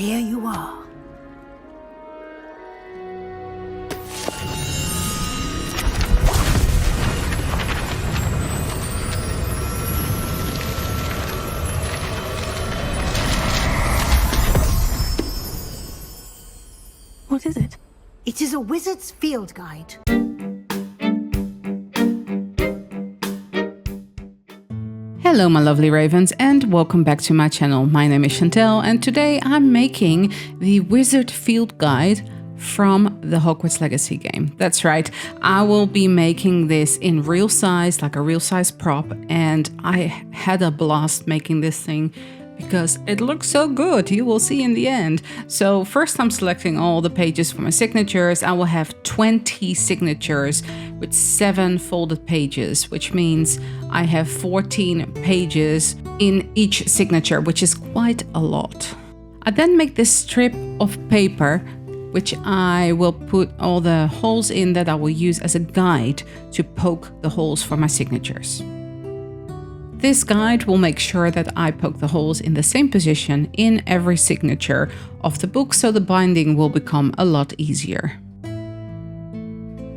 here you are. What is it? It is a wizard's field guide. Hello my lovely ravens and welcome back to my channel. My name is Chantel and today I'm making the wizard field guide from the Hogwarts Legacy game. That's right, I will be making this in real size, like a real size prop, and I had a blast making this thing because it looks so good. You will see in the end. So first I'm selecting all the pages for my signatures. I will have 20 signatures with 7 folded pages, which means I have 14 pages in each signature, which is quite a lot. I then make this strip of paper, which I will put all the holes in that I will use as a guide to poke the holes for my signatures. This guide will make sure that I poke the holes in the same position in every signature of the book, so the binding will become a lot easier.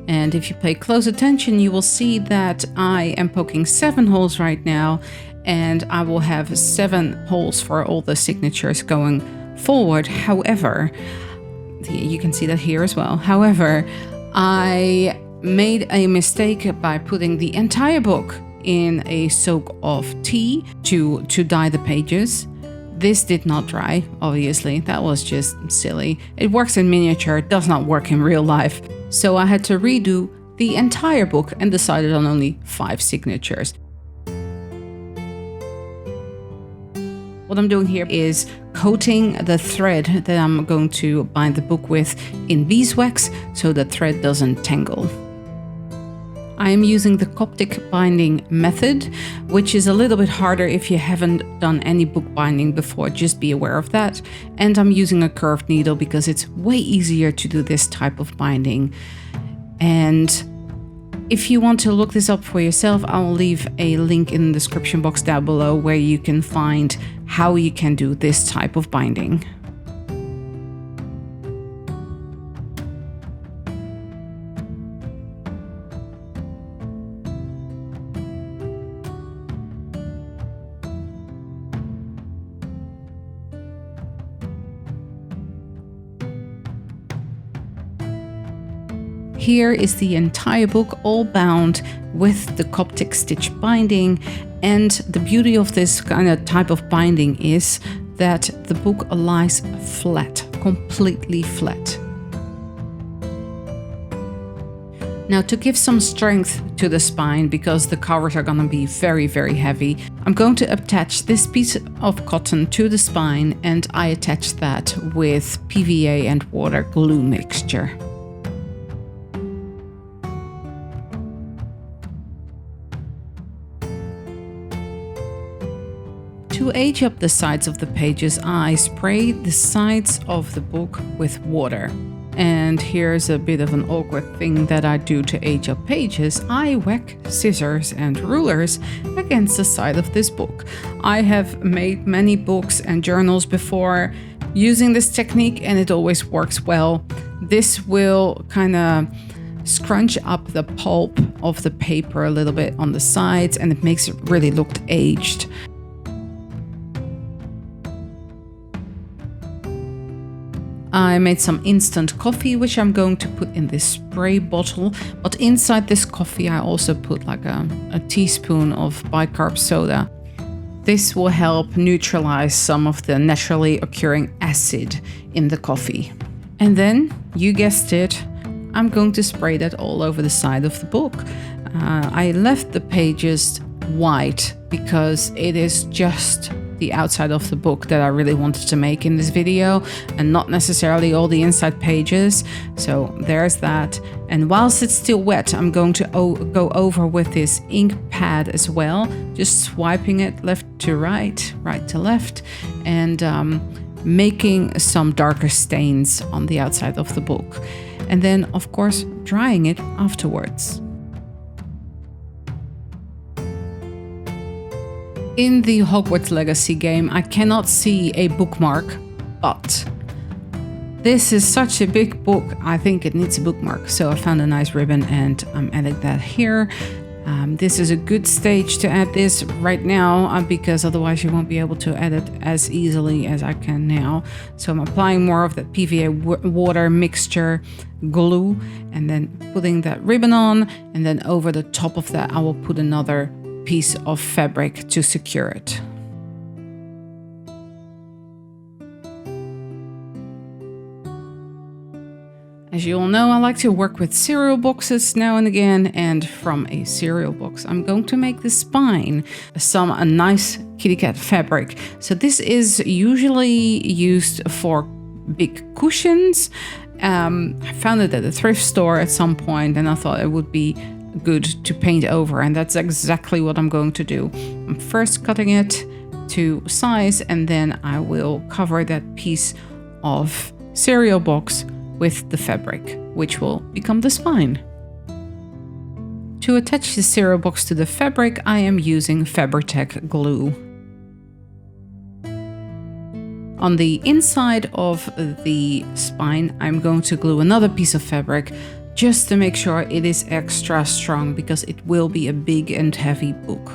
And if you pay close attention, you will see that I am poking 7 holes right now, and I will have 7 holes for all the signatures going forward. However, you can see that here as well. However, I made a mistake by putting the entire book in a soak of tea to dye the pages. This did not dry, obviously. That was just silly. It works in miniature, it does not work in real life. So I had to redo the entire book and decided on only 5 signatures. What I'm doing here is coating the thread that I'm going to bind the book with in beeswax so the thread doesn't tangle. I am using the Coptic binding method, which is a little bit harder if you haven't done any book binding before, just be aware of that. And I'm using a curved needle because it's way easier to do this type of binding. And if you want to look this up for yourself, I will leave a link in the description box down below where you can find how you can do this type of binding. Here is the entire book all bound with the Coptic stitch binding, and the beauty of this kind of type of binding is that the book lies flat, completely flat. Now, to give some strength to the spine, because the covers are gonna be very, very heavy, I'm going to attach this piece of cotton to the spine, and I attach that with PVA and water glue mixture. To age up the sides of the pages, I spray the sides of the book with water. And here's a bit of an awkward thing that I do to age up pages. I whack scissors and rulers against the side of this book. I have made many books and journals before using this technique and it always works well. This will kind of scrunch up the pulp of the paper a little bit on the sides and it makes it really look aged. I made some instant coffee, which I'm going to put in this spray bottle. But inside this coffee, I also put like a teaspoon of bicarb soda. This will help neutralize some of the naturally occurring acid in the coffee. And then, you guessed it, I'm going to spray that all over the side of the book. I left the pages white because it is just the outside of the book that I really wanted to make in this video and not necessarily all the inside pages. So there's that. And whilst it's still wet, I'm going to go over with this ink pad as well, just swiping it left to right, right to left, and making some darker stains on the outside of the book. And then, of course, drying it afterwards. In the Hogwarts Legacy game, I cannot see a bookmark But this is such a big book, I think it needs a bookmark. So I found a nice ribbon and I'm adding that here. This is a good stage to add this right now because otherwise you won't be able to add it as easily as I can now. So I'm applying more of that PVA water mixture glue and then putting that ribbon on, and then over the top of that I will put another piece of fabric to secure it. As you all know, I like to work with cereal boxes now and again, and from a cereal box I'm going to make the spine a nice kitty cat fabric. So this is usually used for big cushions. I found it at a thrift store at some point and I thought it would be good to paint over, and that's exactly what I'm going to do. I'm first cutting it to size and then I will cover that piece of cereal box with the fabric, which will become the spine. To attach the cereal box to the fabric, I am using Fabri-Tac glue. On the inside of the spine, I'm going to glue another piece of fabric just to make sure it is extra strong because it will be a big and heavy book.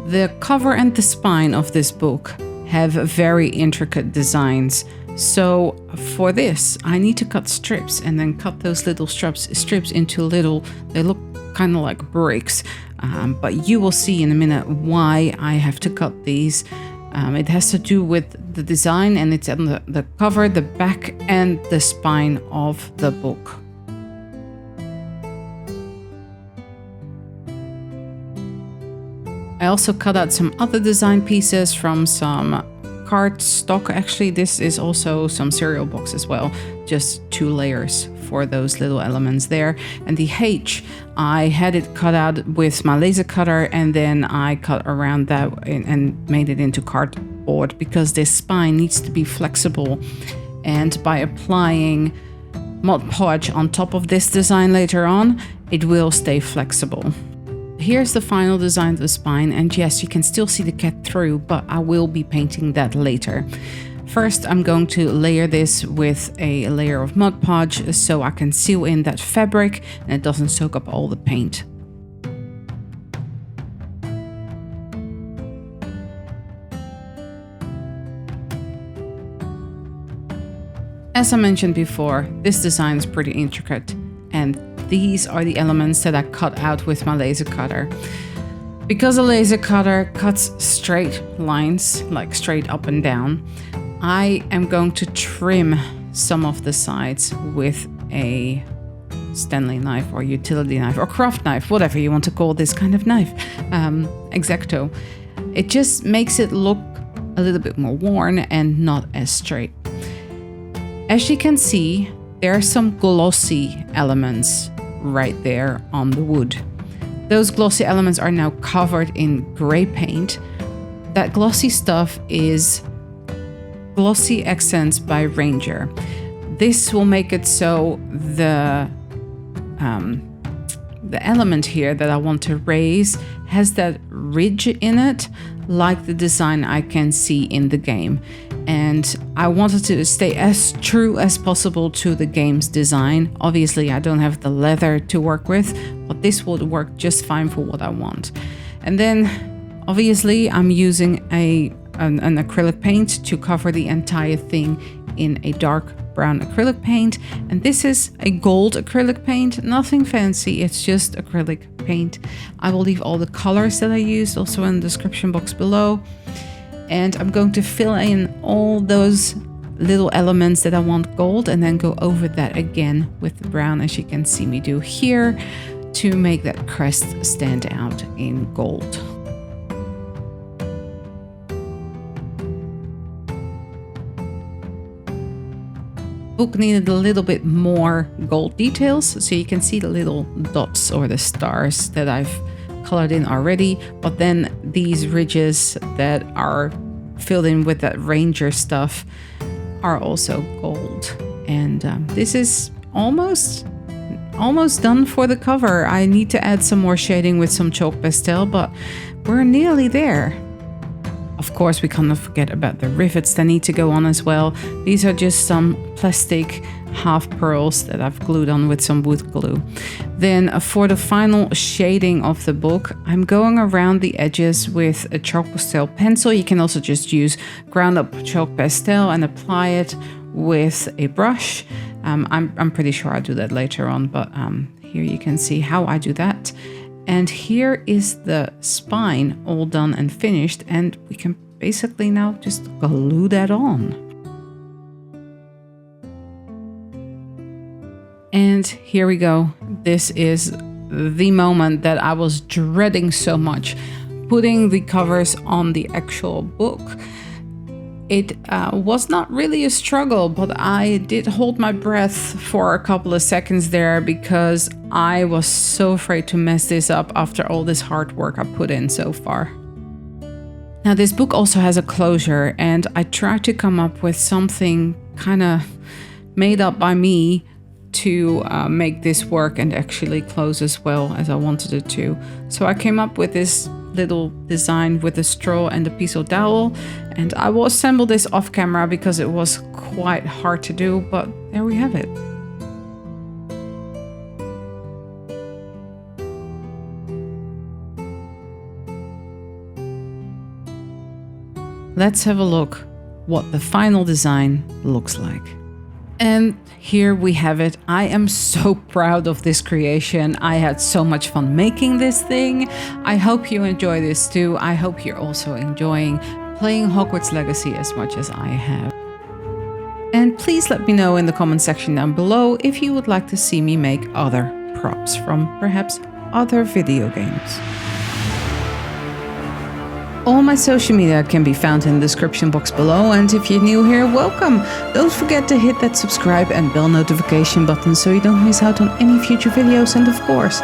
The cover and the spine of this book have very intricate designs. So for this, I need to cut strips and then cut those little strips into little, they look kind of like bricks. But you will see in a minute why I have to cut these. It has to do with the design, and it's on the cover, the back, and the spine of the book. I also cut out some other design pieces from some card stock. Actually, this is also some cereal box as well, just 2 layers for those little elements there. And the H, I had it cut out with my laser cutter and then I cut around that and made it into cardboard because this spine needs to be flexible. And by applying Mod Podge on top of this design later on, it will stay flexible. Here's the final design of the spine, and yes, you can still see the cat through, but I will be painting that later. First, I'm going to layer this with a layer of Mod Podge so I can seal in that fabric and it doesn't soak up all the paint. As I mentioned before, this design is pretty intricate, and these are the elements that I cut out with my laser cutter. Because a laser cutter cuts straight lines, like straight up and down, I am going to trim some of the sides with a Stanley knife or utility knife or craft knife, whatever you want to call this kind of knife, X-Acto. It just makes it look a little bit more worn and not as straight. As you can see, there are some glossy elements right there on the wood. Those glossy elements are now covered in gray paint. That glossy stuff is Glossy Accents by Ranger. This will make it so the element here that I want to raise has that ridge in it, like the design I can see in the game. And I wanted to stay as true as possible to the game's design. Obviously, I don't have the leather to work with, but this would work just fine for what I want. And then, obviously, I'm using an acrylic paint to cover the entire thing in a dark brown acrylic paint. And this is a gold acrylic paint, nothing fancy, it's just acrylic paint. I will leave all the colors that I used also in the description box below. And I'm going to fill in all those little elements that I want gold and then go over that again with the brown, as you can see me do here, to make that crest stand out in gold. Book needed a little bit more gold details, so you can see the little dots or the stars that I've colored in already, but then these ridges that are filled in with that Ranger stuff are also gold. And this is almost done for the cover. I need to add some more shading with some chalk pastel, but we're nearly there. Of course, we cannot forget about the rivets that need to go on as well. These are just some plastic half pearls that I've glued on with some wood glue. Then for the final shading of the book, I'm going around the edges with a chalk pastel pencil. You can also just use ground up chalk pastel and apply it with a brush. I'm pretty sure I'll do that later on, but here you can see how I do that. And here is the spine all done and finished, and we can basically now just glue that on. And here we go. This is the moment that I was dreading so much, putting the covers on the actual book. It was not really a struggle, but I did hold my breath for a couple of seconds there because I was so afraid to mess this up after all this hard work I put in so far. Now, this book also has a closure, and I tried to come up with something kind of made up by me to make this work and actually close as well as I wanted it to. So I came up with this little design with a straw and a piece of dowel, and I will assemble this off camera because it was quite hard to do, but there we have it. Let's have a look what the final design looks like. And here we have it. I am so proud of this creation. I had so much fun making this thing. I hope you enjoy this too. I hope you're also enjoying playing Hogwarts Legacy as much as I have. And please let me know in the comment section down below if you would like to see me make other props from perhaps other video games. All my social media can be found in the description box below, and if you're new here, welcome! Don't forget to hit that subscribe and bell notification button so you don't miss out on any future videos, and of course,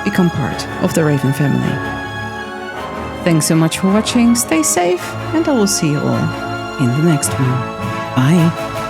become part of the Raven family. Thanks so much for watching, stay safe, and I will see you all in the next one. Bye!